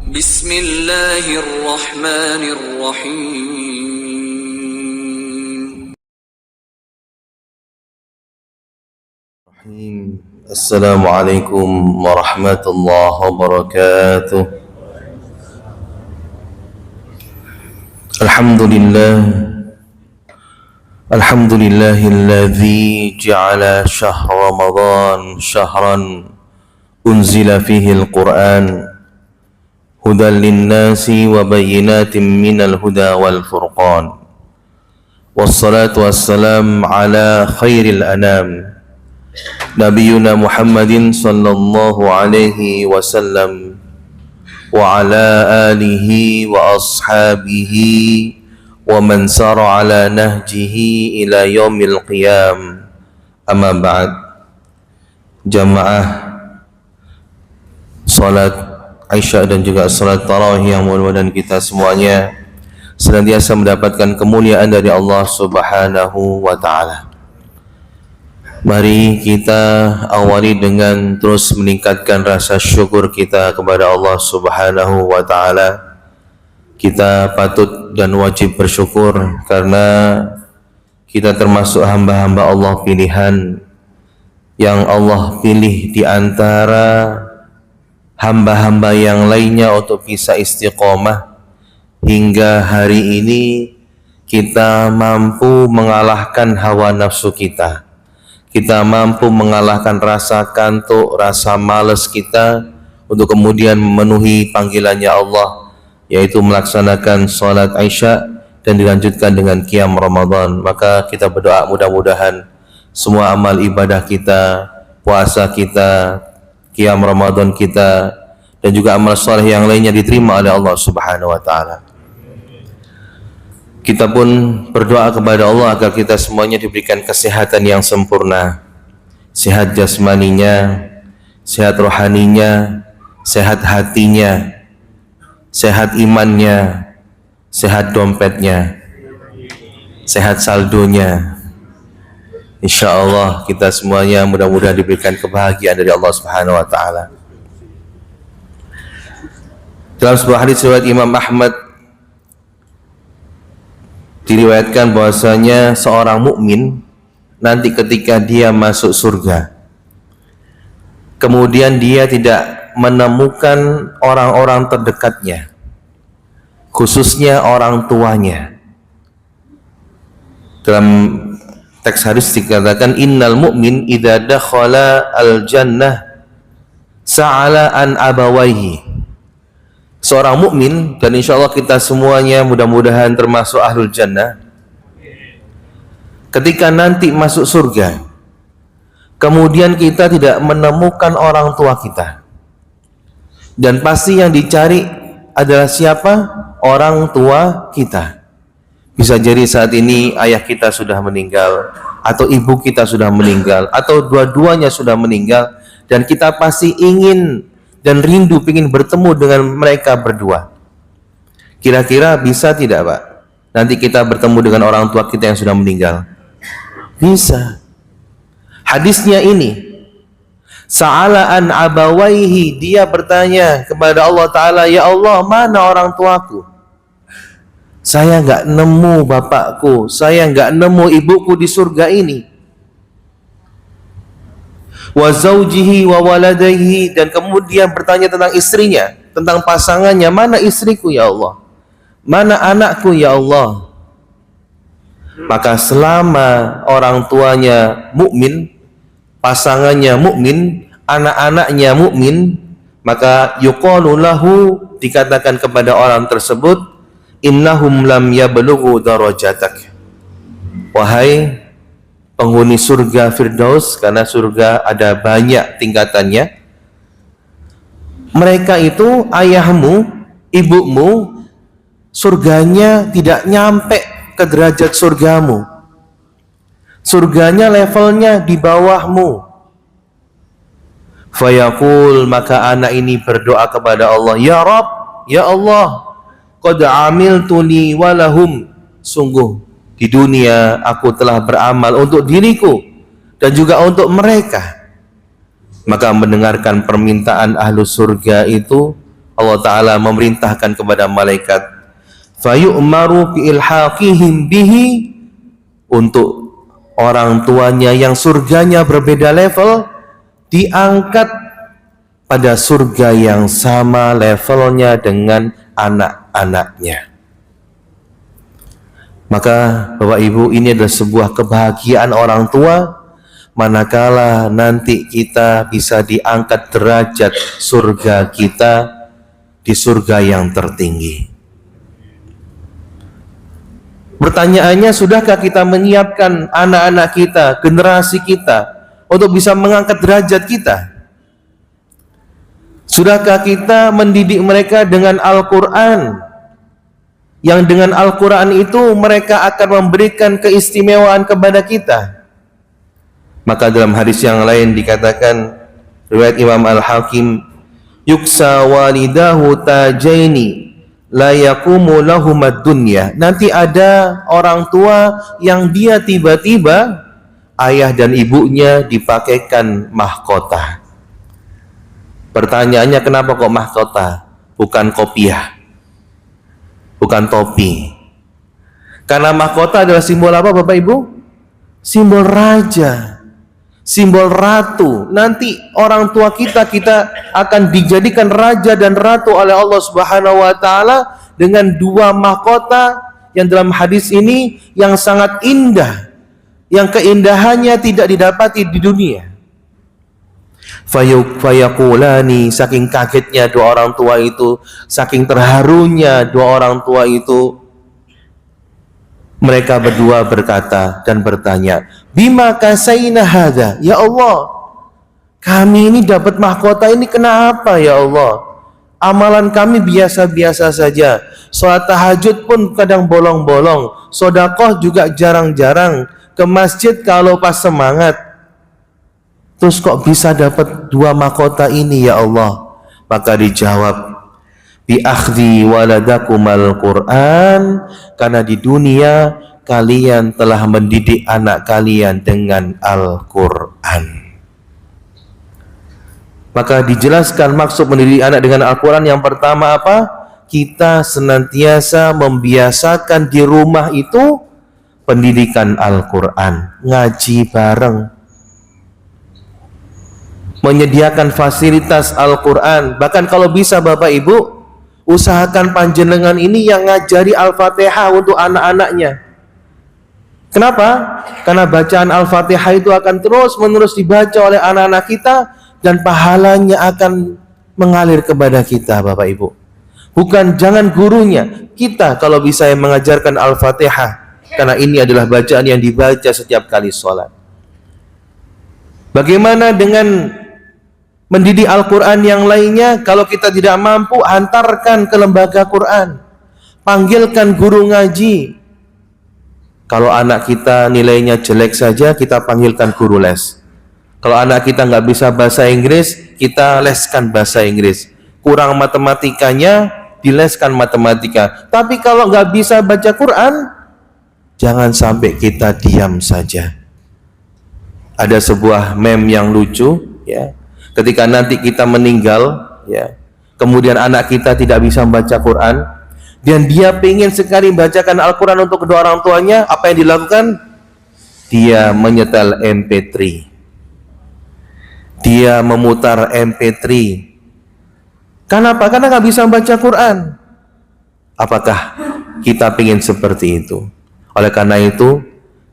Bismillahirrahmanirrahim. Assalamualaikum warahmatullahi wabarakatuh. Alhamdulillahilladzi ja'ala syahr Ramadan syahran unzila fihi al-Qur'an hudan linnasi wa bayyinatin minal huda wal furqan. Wassalatu wassalam ala khairil anam Nabiyuna Muhammadin sallallahu alaihi wasallam wa ala alihi wa ashabihi wa man sara ala nahjihi ila yaumil qiyam. Amma ba'd. Jamaah salat Aisyah dan juga salat tarawih yang mudah-mudahan kita semuanya senantiasa mendapatkan kemuliaan dari Allah Subhanahu wa taala. Mari kita awali dengan terus meningkatkan rasa syukur kita kepada Allah Subhanahu wa taala. Kita patut dan wajib bersyukur karena kita termasuk hamba-hamba Allah pilihan yang Allah pilih di antara hamba-hamba yang lainnya untuk bisa istiqomah hingga hari ini kita mampu mengalahkan hawa nafsu kita. Kita mampu mengalahkan rasa kantuk, rasa malas kita untuk kemudian memenuhi panggilannya Allah, yaitu melaksanakan salat Aisyah dan dilanjutkan dengan qiyam Ramadan. Maka kita berdoa mudah-mudahan semua amal ibadah kita, puasa kita, qiyam Ramadan kita, dan juga amal saleh yang lainnya diterima oleh Allah Subhanahu wa taala. Kita pun berdoa kepada Allah agar kita semuanya diberikan kesehatan yang sempurna, sehat jasmaninya, sehat rohaninya, sehat hatinya, sehat imannya, sehat dompetnya, sehat saldonya. Insya Allah kita semuanya mudah-mudahan diberikan kebahagiaan dari Allah Subhanahu wa taala. Dalam sebuah hadis riwayat Imam Ahmad diriwayatkan bahwasanya seorang mukmin nanti ketika dia masuk surga, kemudian dia tidak menemukan orang-orang terdekatnya, khususnya orang tuanya. Dalam teks hadis dikatakan innal mu'min idza dakhala al-jannah sa'ala an abawaihi. Seorang mukmin, dan insya Allah kita semuanya mudah-mudahan termasuk ahlul jannah, ketika nanti masuk surga, kemudian kita tidak menemukan orang tua kita, dan pasti yang dicari adalah siapa? Orang tua kita. Bisa jadi saat ini ayah kita sudah meninggal, atau ibu kita sudah meninggal, atau dua-duanya sudah meninggal, dan kita pasti ingin dan rindu ingin bertemu dengan mereka berdua. Kira-kira bisa tidak, Pak? Nanti kita bertemu dengan orang tua kita yang sudah meninggal. Bisa. Hadisnya ini, sa'ala an abawaihi, dia bertanya kepada Allah Ta'ala, ya Allah, mana orang tuaku? Saya enggak nemu bapakku, saya enggak nemu ibuku di surga ini. Wa zaujihi wa waladaihi, dan kemudian bertanya tentang istrinya, tentang pasangannya, mana istriku ya Allah, mana anakku ya Allah. Maka selama orang tuanya mukmin, pasangannya mukmin, anak-anaknya mukmin, maka yuqalu lahu, dikatakan kepada orang tersebut, innahum lam yablughu darajatak, wahai penghuni surga Firdaus, karena surga ada banyak tingkatannya, mereka itu ayahmu, ibumu, surganya tidak nyampe ke derajat surgamu, surganya levelnya di bawahmu. Fayaqul, maka anak ini berdoa kepada Allah, ya Rabb, ya Allah, qad amiltu li walahum, sungguh di dunia aku telah beramal untuk diriku dan juga untuk mereka. Maka mendengarkan permintaan ahlu surga itu, Allah Ta'ala memerintahkan kepada malaikat, fayu'maru bi ilhaqihim bihi, untuk orang tuanya yang surganya berbeda level diangkat pada surga yang sama levelnya dengan anak-anaknya. Maka Bapak Ibu, ini adalah sebuah kebahagiaan orang tua manakala nanti kita bisa diangkat derajat surga kita di surga yang tertinggi. Pertanyaannya, sudahkah kita menyiapkan anak-anak kita, generasi kita untuk bisa mengangkat derajat kita? Sudahkah kita mendidik mereka dengan Al-Quran, yang dengan Al-Quran itu mereka akan memberikan keistimewaan kepada kita? Maka dalam hadis yang lain dikatakan, riwayat Imam Al-Hakim, yuksa walidahu tajaini la yaqumu lahumad dunya. Nanti ada orang tua yang dia tiba-tiba ayah dan ibunya dipakaikan mahkota. Pertanyaannya, kenapa kok mahkota? Bukan kopiah, bukan topi. Karena mahkota adalah simbol apa Bapak Ibu? Simbol raja, simbol ratu. Nanti orang tua kita akan dijadikan raja dan ratu oleh Allah Subhanahu wa Ta'ala dengan dua mahkota yang dalam hadis ini yang sangat indah, yang keindahannya tidak didapati di dunia. Fayaqulani, saking kagetnya dua orang tua itu, saking terharunya dua orang tua itu, mereka berdua berkata dan bertanya, bima kasaina hadza, ya Allah, kami ini dapat mahkota ini kenapa ya Allah? Amalan kami biasa-biasa saja, sholat tahajud pun kadang bolong-bolong, sedekah juga jarang-jarang, ke masjid kalau pas semangat. Terus kok bisa dapat dua mahkota ini ya Allah? Maka dijawab, bi akhdhi waladakumal Quran, karena di dunia kalian telah mendidik anak kalian dengan Al-Quran. Maka dijelaskan maksud mendidik anak dengan Al-Quran. Yang pertama apa? Kita senantiasa membiasakan di rumah itu pendidikan Al-Quran, ngaji bareng, menyediakan fasilitas Al-Quran. Bahkan kalau bisa Bapak Ibu, usahakan panjenengan ini yang ngajari Al-Fatihah untuk anak-anaknya. Kenapa? Karena bacaan Al-Fatihah itu akan terus-menerus dibaca oleh anak-anak kita dan pahalanya akan mengalir kepada kita Bapak Ibu. Bukan, jangan gurunya, kita kalau bisa yang mengajarkan Al-Fatihah, karena ini adalah bacaan yang dibaca setiap kali sholat. Bagaimana dengan mendidik Al-Quran yang lainnya? Kalau kita tidak mampu, hantarkan ke lembaga Quran, panggilkan guru ngaji. Kalau anak kita nilainya jelek saja, kita panggilkan guru les. Kalau anak kita nggak bisa bahasa Inggris, kita leskan bahasa Inggris. Kurang matematikanya, dileskan matematika. Tapi kalau nggak bisa baca Quran, jangan sampai kita diam saja. Ada sebuah meme yang lucu, ya. Ketika nanti kita meninggal, ya, kemudian anak kita tidak bisa membaca Quran, dan dia ingin sekali membacakan Al-Quran untuk kedua orang tuanya, apa yang dilakukan? Dia menyetel MP3, dia memutar MP3. Kenapa? Karena nggak bisa membaca Quran. Apakah kita ingin seperti itu? Oleh karena itu,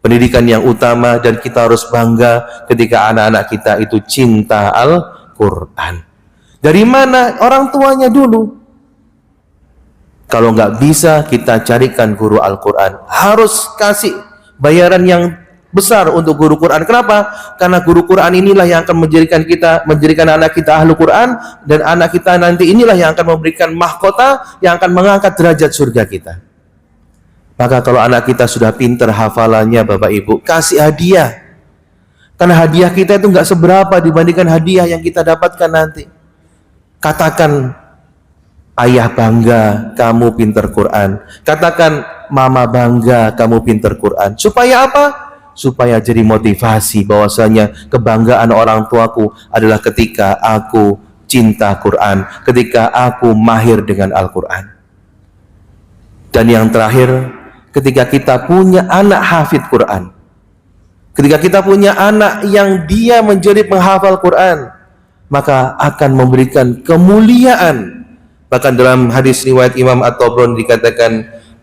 pendidikan yang utama, dan kita harus bangga ketika anak-anak kita itu cinta Al-Quran. Dari mana? Orang tuanya dulu. Kalau nggak bisa, kita carikan guru Al-Quran. Harus kasih bayaran yang besar untuk guru Quran. Kenapa? Karena guru Quran inilah yang akan menjadikan anak kita ahlu Quran, dan anak kita nanti inilah yang akan memberikan mahkota yang akan mengangkat derajat surga kita. Maka kalau anak kita sudah pintar hafalannya Bapak Ibu, kasih hadiah. Karena hadiah kita itu nggak seberapa dibandingkan hadiah yang kita dapatkan nanti. Katakan, ayah bangga kamu pintar Quran. Katakan, mama bangga kamu pintar Quran. Supaya apa? Supaya jadi motivasi bahwasanya kebanggaan orang tuaku adalah ketika aku cinta Quran, ketika aku mahir dengan Al-Quran. Dan yang terakhir, ketika kita punya anak hafidh Quran, ketika kita punya anak yang dia menjadi penghafal Quran, maka akan memberikan kemuliaan. Bahkan dalam hadis riwayat Imam At-Tabrani dikatakan,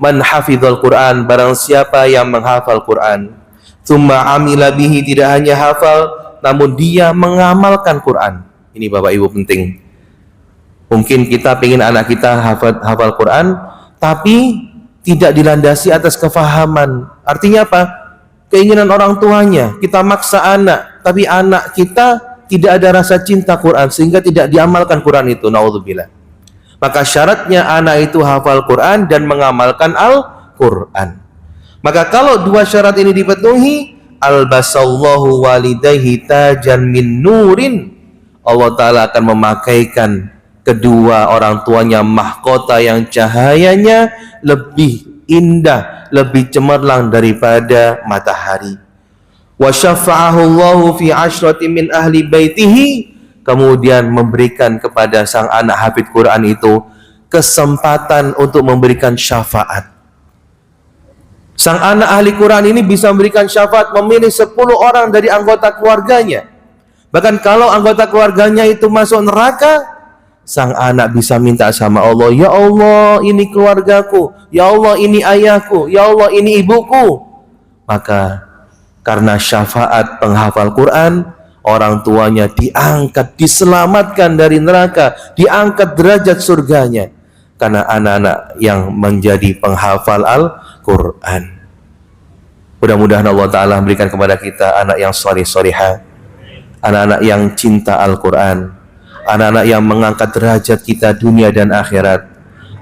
man hafizal Quran, barang siapa yang menghafal Quran, tsumma amila bihi, tidak hanya hafal namun dia mengamalkan Quran. Ini Bapak Ibu penting. Mungkin kita pengen anak kita hafal Quran, tapi tidak dilandasi atas kefahaman. Artinya apa? Keinginan orang tuanya, kita maksa anak, tapi anak kita tidak ada rasa cinta Quran sehingga tidak diamalkan Quran itu. Naudzubillah. Maka syaratnya anak itu hafal Quran dan mengamalkan Al-Quran. Maka kalau dua syarat ini dipenuhi, albasallahu walidayhi tajan min nurin, Allah Ta'ala akan memakaikan kedua orang tuanya mahkota yang cahayanya lebih indah, lebih cemerlang daripada matahari. Wa syafa'ahu Allahu fi asyrati min ahli baitihi, kemudian memberikan kepada sang anak hafidh Quran itu kesempatan untuk memberikan syafaat. Sang anak ahli Quran ini bisa memberikan syafaat, memilih 10 orang dari anggota keluarganya. Bahkan kalau anggota keluarganya itu masuk neraka, sang anak bisa minta sama Allah, ya Allah ini keluargaku, ya Allah ini ayahku, ya Allah ini ibuku. Maka karena syafaat penghafal Quran, orang tuanya diangkat, diselamatkan dari neraka, diangkat derajat surganya. Karena anak-anak yang menjadi penghafal Al-Quran. Mudah-mudahan Allah Ta'ala memberikan kepada kita anak yang salih-salihah, anak-anak yang cinta Al-Quran, anak-anak yang mengangkat derajat kita dunia dan akhirat,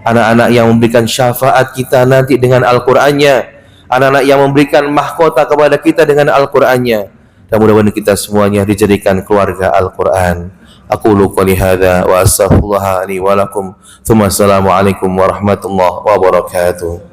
anak-anak yang memberikan syafaat kita nanti dengan Al-Qurannya, anak-anak yang memberikan mahkota kepada kita dengan Al-Qurannya. Dan mudah-mudahan kita semuanya dijadikan keluarga Al-Quran. Aqulu qouli hadza wa astaghfirullah li wa lakum. Tsumma assalamu alaikum warahmatullahi wabarakatuh.